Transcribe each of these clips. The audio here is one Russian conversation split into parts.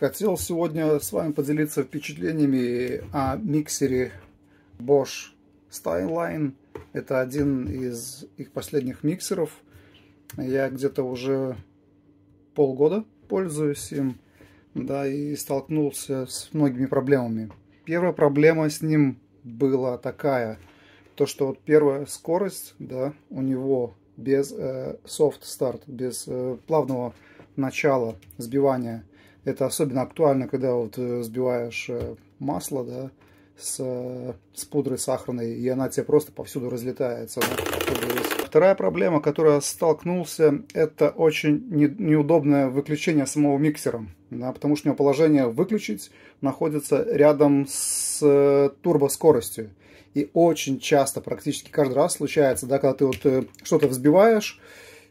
Хотел сегодня с вами поделиться впечатлениями о миксере Bosch Styleline. Это один из их последних миксеров. Я где-то уже полгода пользуюсь им, да, и столкнулся с многими проблемами. Первая проблема с ним была такая, то что вот первая скорость, да, у него без soft start, без плавного начала сбивания. Это особенно актуально, когда вот взбиваешь масло, да, с пудрой сахарной, и она тебе просто повсюду разлетается. Да. Вторая проблема, которая столкнулся, это очень неудобное выключение самого миксера, да, потому что у него положение выключить находится рядом с турбоскоростью. И очень часто, практически каждый раз случается, да, когда ты вот что-то взбиваешь,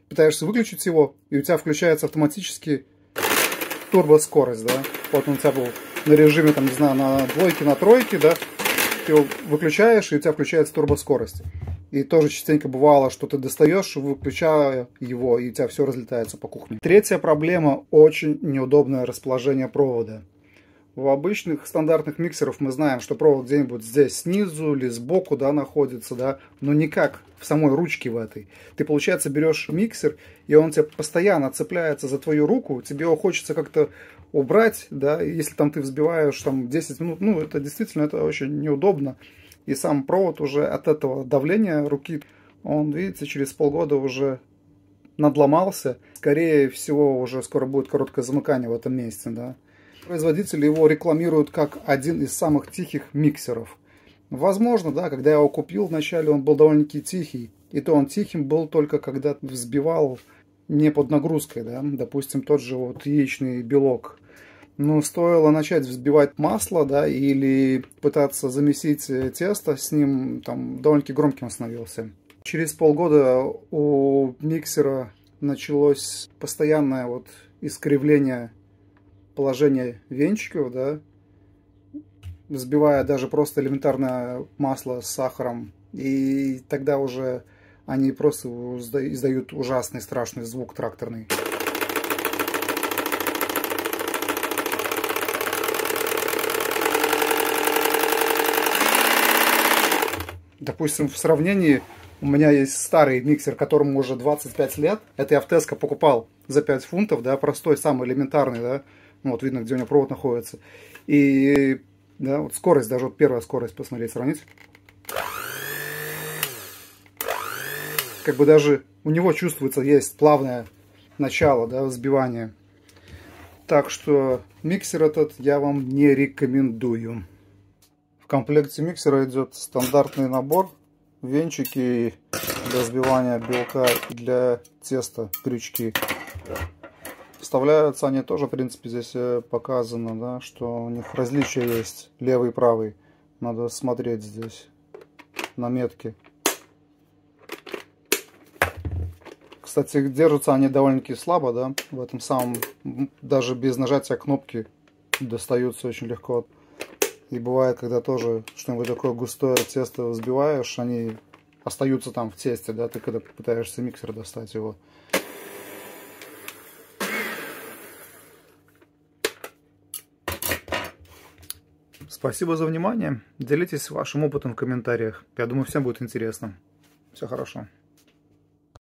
пытаешься выключить его, и у тебя включается автоматически турбоскорость, да. Вот он у тебя был на режиме, там, не знаю, на двойке, на тройке, да. Ты его выключаешь, и у тебя включается турбоскорость. И тоже частенько бывало, что ты достаешь, выключая его, и у тебя все разлетается по кухне. Третья проблема – очень неудобное расположение провода. В обычных стандартных миксерах мы знаем, что провод где-нибудь здесь снизу или сбоку, да, находится, да, но никак в самой ручке в этой. Ты, получается, берешь миксер, и он тебе постоянно цепляется за твою руку, тебе его хочется как-то убрать, да, если там ты взбиваешь там 10 минут, ну, это действительно, это очень неудобно. И сам провод уже от этого давления руки, он, видите, через полгода уже надломался. Скорее всего, уже скоро будет короткое замыкание в этом месте, да. Производители его рекламируют как один из самых тихих миксеров. Возможно, да, когда я его купил вначале, он был довольно-таки тихий. И то он тихим был только когда взбивал не под нагрузкой, да, допустим, тот же вот яичный белок. Но стоило начать взбивать масло, да, или пытаться замесить тесто с ним, там довольно-таки громким становился. Через полгода у миксера началось постоянное вот искривление положения венчиков, да, взбивая даже просто элементарное масло с сахаром. И тогда уже они просто издают ужасный страшный звук тракторный. Допустим, в сравнении, у меня есть старый миксер, которому уже 25 лет. Это я в Tesco покупал за 5 фунтов, да, простой, самый элементарный, да. Вот видно, где у него провод находится. И, да, вот скорость, даже вот первая скорость, посмотреть, сравнить. Как бы даже у него чувствуется, есть плавное начало, да, взбивания. Так что миксер этот я вам не рекомендую. В комплекте миксера идет стандартный набор, венчики для взбивания белка и для теста, крючки. Вставляются они тоже, в принципе, здесь показано, да, что у них различия есть, левый и правый. Надо смотреть здесь на метке. Кстати, держатся они довольно-таки слабо, да, в этом самом, даже без нажатия кнопки достаются очень легко. И бывает, когда тоже что-нибудь такое густое тесто взбиваешь, они остаются там в тесте, да, ты когда пытаешься миксер достать его. Спасибо за внимание. Делитесь вашим опытом в комментариях. Я думаю, всем будет интересно. Всего хорошего.